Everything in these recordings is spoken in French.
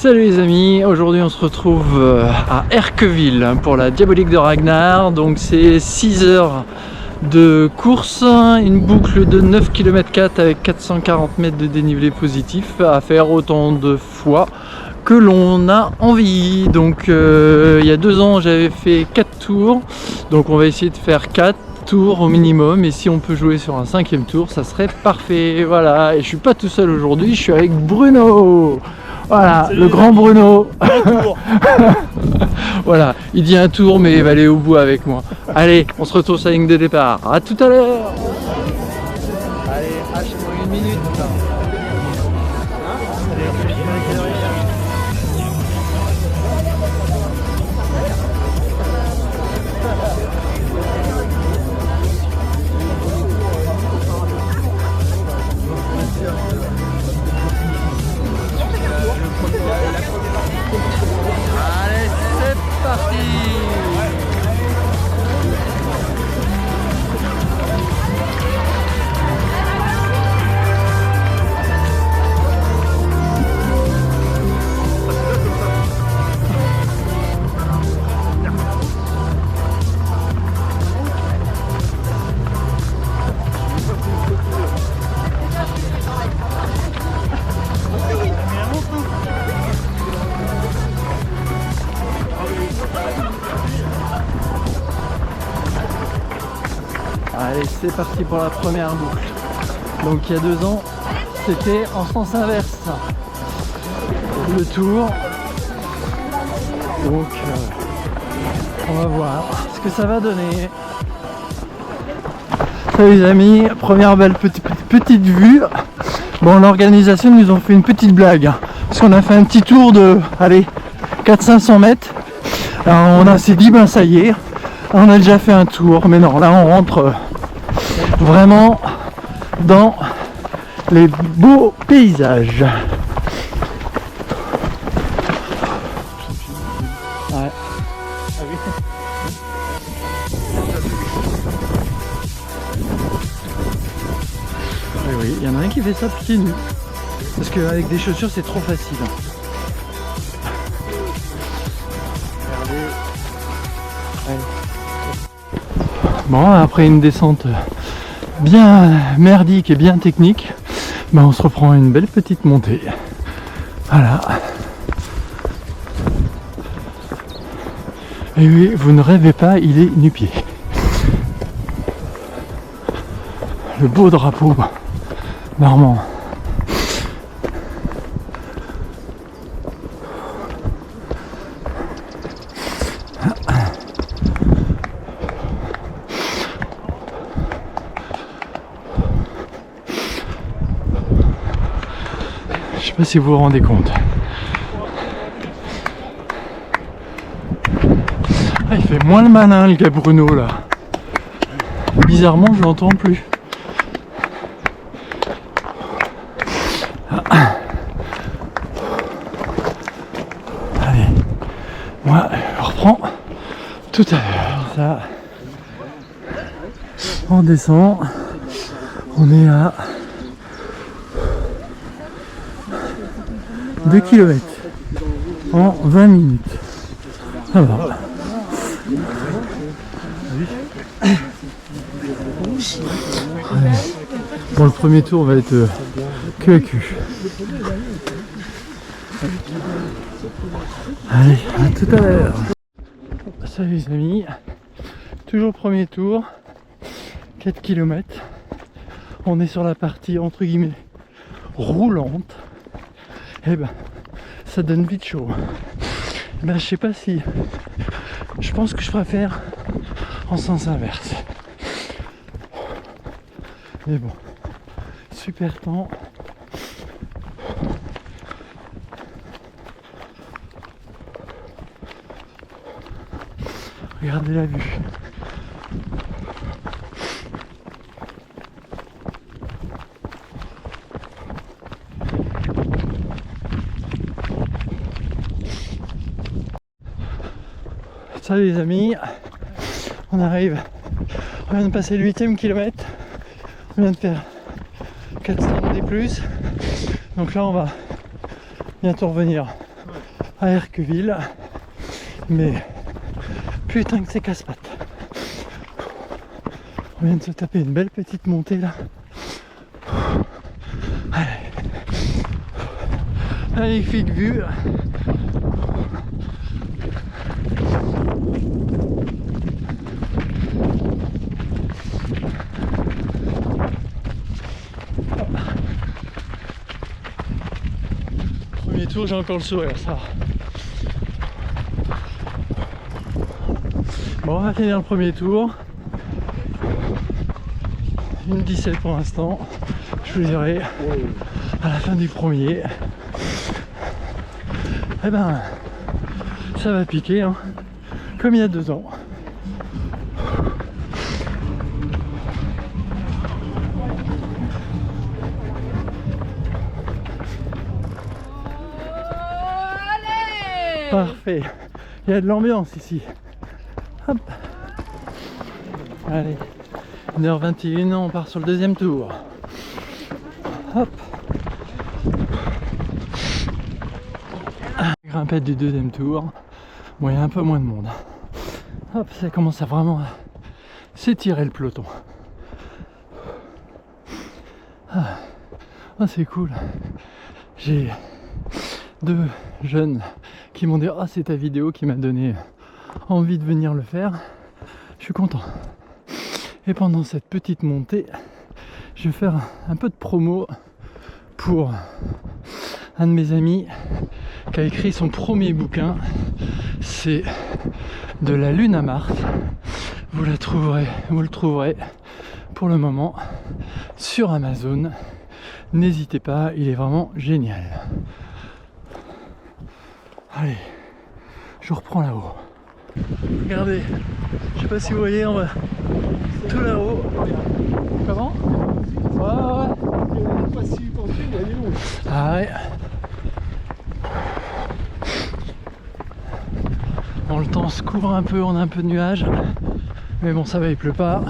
Salut les amis, aujourd'hui on se retrouve à Erqueville pour la Diabolique de Ragnar. Donc c'est 6 heures de course, une boucle de 9 km 4 avec 440 mètres de dénivelé positif à faire autant de fois que l'on a envie. Donc il y a 2 ans j'avais fait 4 tours, donc on va essayer de faire 4 tours au minimum, et si on peut jouer sur un 5e tour ça serait parfait. Voilà, et je suis pas tout seul aujourd'hui, je suis avec Bruno. Voilà, salut, le grand Bruno. Un tour. Voilà, il dit un tour mais il va aller au bout avec moi. Allez, on se retrouve sur la ligne de départ. À tout à l'heure. Allez, lâche-moi 1 minute. Allez, c'est parti. Allez, c'est parti pour la première boucle. Donc il y a 2 ans, c'était en sens inverse. Le tour. Donc on va voir ce que ça va donner. Salut les amis, première belle petite vue. Bon, l'organisation nous ont fait une petite blague, parce qu'on a fait un petit tour de, allez, 400-500 mètres. Alors on s'est dit, ben ça y est, on a déjà fait un tour, mais non, là on rentre vraiment dans les beaux paysages. Ouais. Et oui, il y en a un qui fait ça pieds nus, parce qu'avec des chaussures c'est trop facile. Regardez. Bon, après une descente bien merdique et bien technique, ben on se reprend une belle petite montée. Voilà. Et oui, vous ne rêvez pas, il est nu-pied. Le beau drapeau normand. Je sais pas si vous vous rendez compte. Ah, il fait moins le malin le gars Bruno là. Bizarrement je l'entends plus. Allez, moi je reprends tout à l'heure. Ça, on descend. On est à 2 km en 20 minutes. Ça va. Bon, le premier tour va être queue à queue. Allez, à tout à l'heure. Salut les amis. Toujours premier tour. 4 km. On est sur la partie entre guillemets roulante. Et ben ça donne vite chaud. Ben je sais pas si, je pense que je préfère en sens inverse, mais bon, super temps. Regardez la vue. Salut les amis, on arrive, on vient de passer le 8e kilomètre, on vient de faire 400 D+, donc là on va bientôt revenir à Erqueville, mais putain que c'est casse-pattes. On vient de se taper une belle petite montée là. Allez. Magnifique vue. Premier tour, j'ai encore le sourire, ça va. Bon, on va finir le premier tour. Une 17 pour l'instant. Je vous dirai à la fin du premier. Eh ben, ça va piquer, hein, comme il y a 2 ans. Parfait. Il y a de l'ambiance ici. Hop. Allez. 1h21, on part sur le deuxième tour. Hop. Grimpette du deuxième tour. Bon, il y a un peu moins de monde. Hop, ça commence à vraiment s'étirer le peloton. Ah, c'est cool. J'ai 2 jeunes qui m'ont dit: ah, c'est ta vidéo qui m'a donné envie de venir le faire. Je suis content. Et pendant cette petite montée, je vais faire un peu de promo pour un de mes amis qui a écrit son premier bouquin. C'est De la Lune à Mars. Vous le trouverez pour le moment sur Amazon. N'hésitez pas, il est vraiment génial. Allez, je reprends là-haut. Regardez, je sais pas si vous voyez, on va tout là-haut. Comment? Ouais. Ah ouais. Bon, le temps se couvre un peu, on a un peu de nuages. Mais bon, ça va, il pleut pas.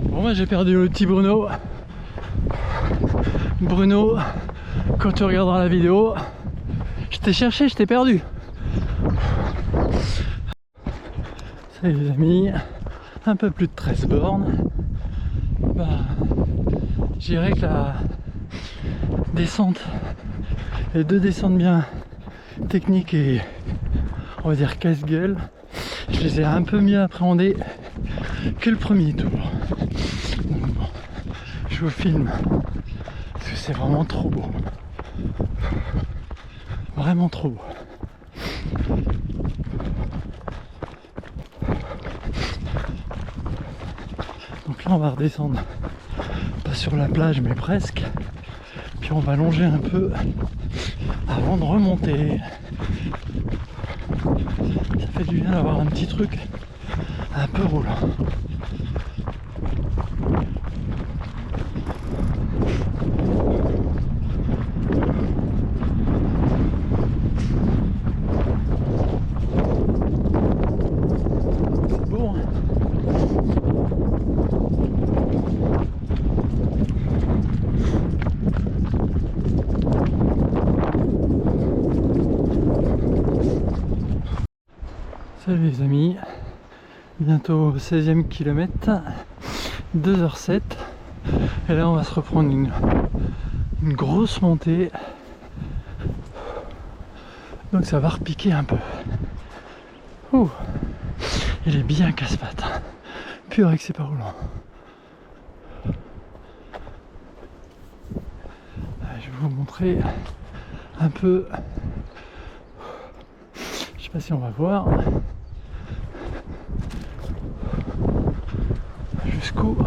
Bon, moi j'ai perdu le petit Bruno. Bruno, quand tu regarderas la vidéo, je t'ai cherché, je t'ai perdu. Salut les amis, un peu plus de 13 bornes. Bah, je dirais que la descente, les 2 descentes bien techniques et on va dire casse-gueule, je les ai un peu mieux appréhendées que le premier tour. Donc bon, je vous filme parce que c'est vraiment trop beau. Vraiment trop beau. Donc là on va redescendre, pas sur la plage mais presque. Puis on va longer un peu avant de remonter. Ça fait du bien d'avoir un petit truc un peu roulant. C'est beau, hein? Salut les amis, bientôt au 16e kilomètre, 2h07, et là on va se reprendre une grosse montée, donc ça va repiquer un peu. Ouh, il est bien casse-pattes, pur que c'est pas roulant. Je vais vous montrer un peu, je sais pas si on va voir. Jusqu'où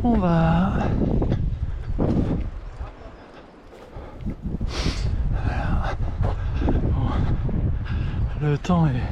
on va. Voilà. Bon. Le temps est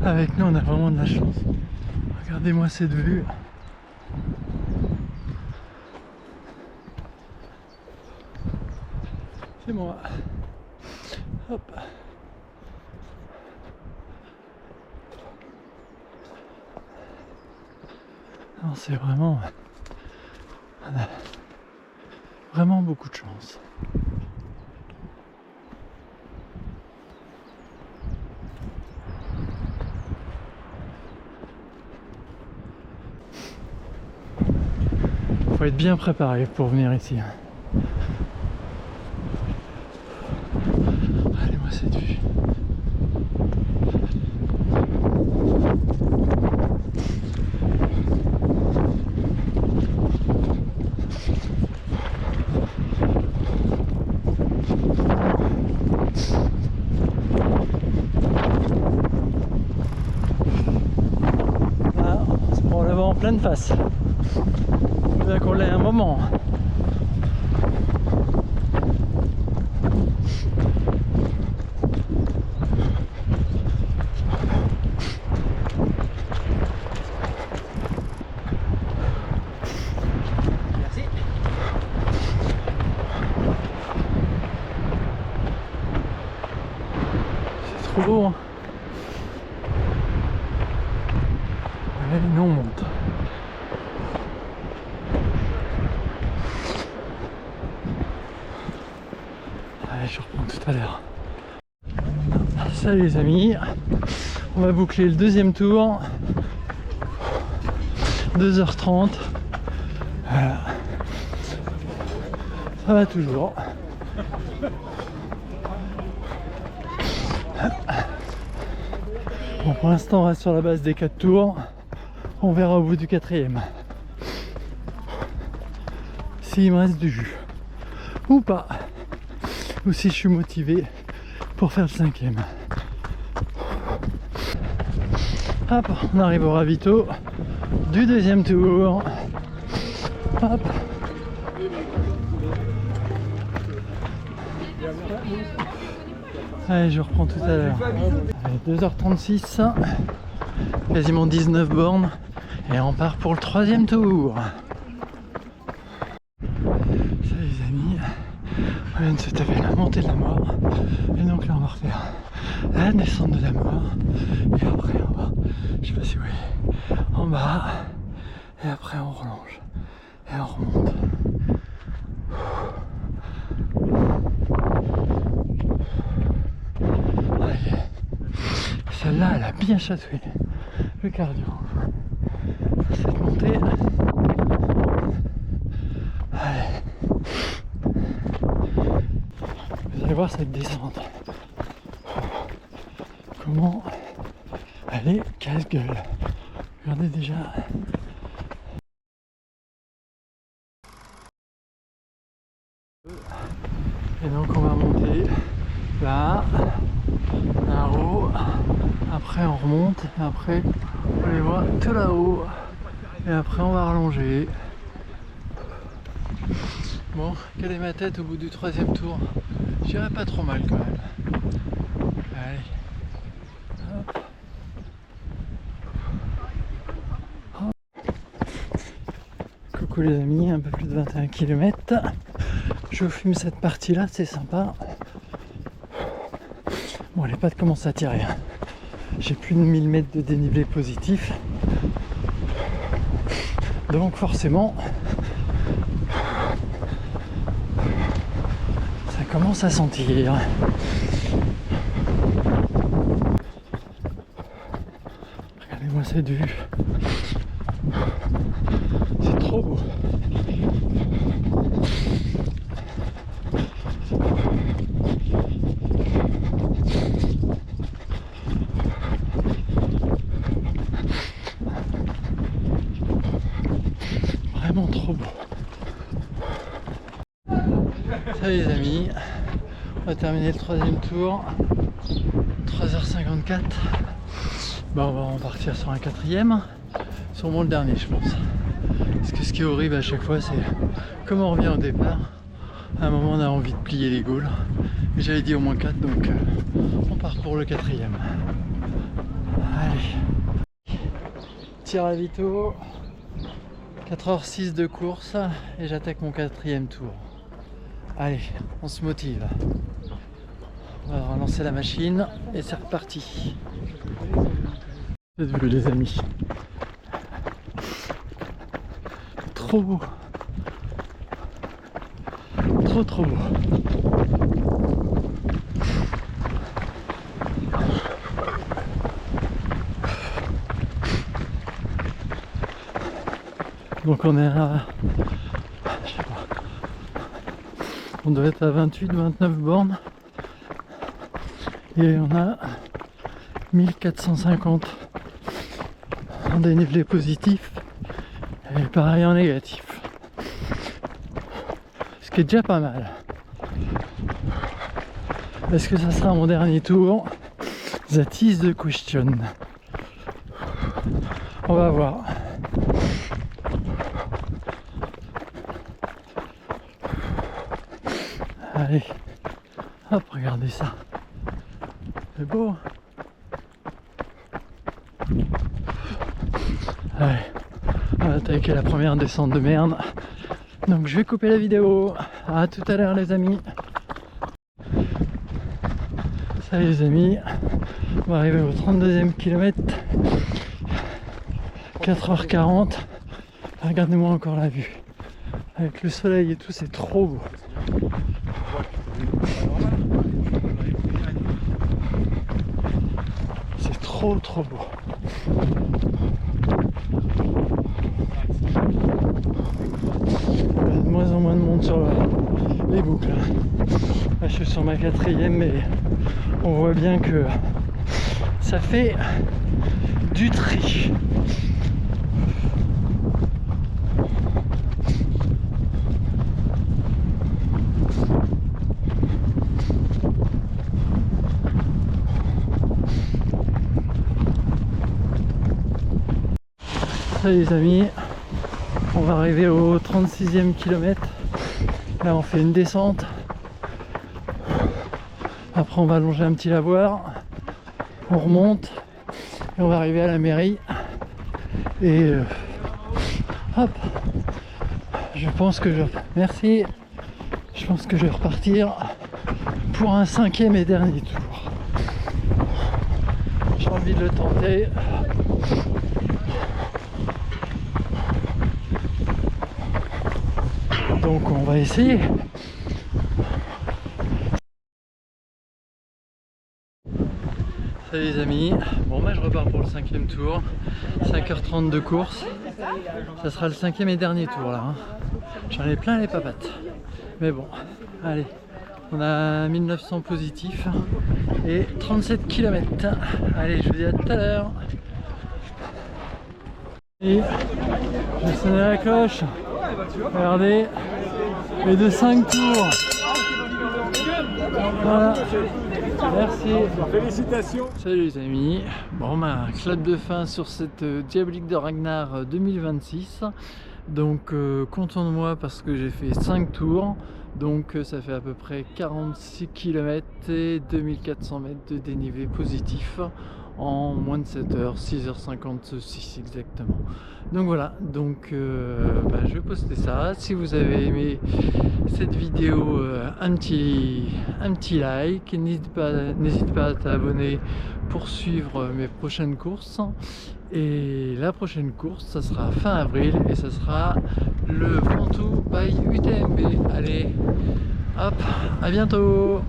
avec nous, on a vraiment de la chance. Regardez-moi cette vue. C'est moi. Hop. C'est vraiment On a vraiment beaucoup de chance. Faut être bien préparé pour venir ici. Regardez-moi cette vue. Ah, on se prend le vent en pleine face. Bien qu'on l'ait un moment. Merci. C'est trop beau. Hein. Allez, nous on monte. Allez, je reprends tout à l'heure. Salut les amis, on va boucler le deuxième tour. 2h30. Voilà. Ça va toujours. Bon, pour l'instant on reste sur la base des 4 tours. On verra au bout du 4e s'il me reste du jus ou pas, ou si je suis motivé pour faire le 5e. Hop, on arrive au ravito du deuxième tour. Hop. Allez, je reprends tout à l'heure. 2h36, quasiment 19 bornes, et on part pour le 3e tour. Salut les amis, on vient de se taper la montée de la mort, et donc là on va refaire la descente de la mort, et après on va, je sais pas si vous voyez, en bas, et après on relonge, et on remonte. Allez. Celle-là, elle a bien chatouillé le cardio. Cette montée. Allez. Vous allez voir cette descente. Comment elle est casse-gueule. Regardez déjà. Et donc on va monter là, là-haut, après on remonte, et après on les voit tout là-haut, et après on va rallonger. Bon, quelle est ma tête au bout du 3e tour? J'irai pas trop mal quand même. Allez. Hop. Hop. Coucou les amis, un peu plus de 21 km. Je fume cette partie là, c'est sympa. Bon, les pattes commencent à tirer. J'ai plus de 1000 mètres de dénivelé positif. Donc forcément, ça commence à sentir. Regardez-moi cette vue. C'est trop beau. Vraiment trop beau. Salut les amis, on va terminer le 3e tour. 3h54. Bon, on va repartir sur un 4e. Sûrement le dernier, je pense. Parce que ce qui est horrible à chaque fois, c'est comme on revient au départ. À un moment, on a envie de plier les gaules. Mais j'avais dit au moins 4, donc on part pour le 4e. Allez. Petit ravito. 4h06 de course et j'attaque mon 4e tour. Allez, on se motive. On va relancer la machine et c'est reparti. Cette vue les amis. Trop beau. trop beau. Donc on est à, je sais pas, on doit être à 28-29 bornes et on a 1450 en dénivelé positif et pareil en négatif, ce qui est déjà pas mal. Est-ce que ça sera mon dernier tour? That is the question. On va voir. Allez, hop, regardez ça. C'est beau. Allez, on va attaquer la première descente de merde. Donc je vais couper la vidéo. À tout à l'heure les amis. Salut les amis. On va arriver au 32e kilomètre. 4h40. Regardez-moi encore la vue. Avec le soleil et tout, c'est trop beau. C'est trop beau. Il y a de moins en moins de monde sur les boucles. Là, je suis sur ma 4e, mais on voit bien que ça fait du tri. Salut les amis, on va arriver au 36e kilomètre. Là on fait une descente. Après on va longer un petit lavoir. On remonte et on va arriver à la mairie. Et hop, je pense que merci. Je pense que je vais repartir pour un 5e et dernier tour. J'ai envie de le tenter. Donc on va essayer. Salut les amis, bon moi je repars pour le 5e tour, 5h30 de course, ça sera le 5e et dernier tour là, hein. J'en ai plein les papates, mais bon, allez, on a 1900 positifs et 37 km, allez je vous dis à tout à l'heure. Et j'ai sonné la cloche, regardez, et de 5 tours. Voilà, merci. Félicitations. Salut les amis. Bon bah, clap de fin sur cette Diabolique de Ragnar 2026. Donc content de moi parce que j'ai fait 5 tours. Donc ça fait à peu près 46 km et 2400 mètres de dénivelé positif en moins de 7 heures, 6h56 exactement. Donc voilà, donc je vais poster ça. Si vous avez aimé cette vidéo, un petit like, n'hésite pas à t'abonner pour suivre mes prochaines courses. Et la prochaine course, ça sera fin avril et ça sera le Ventoux by UTMB. Allez, hop, à bientôt.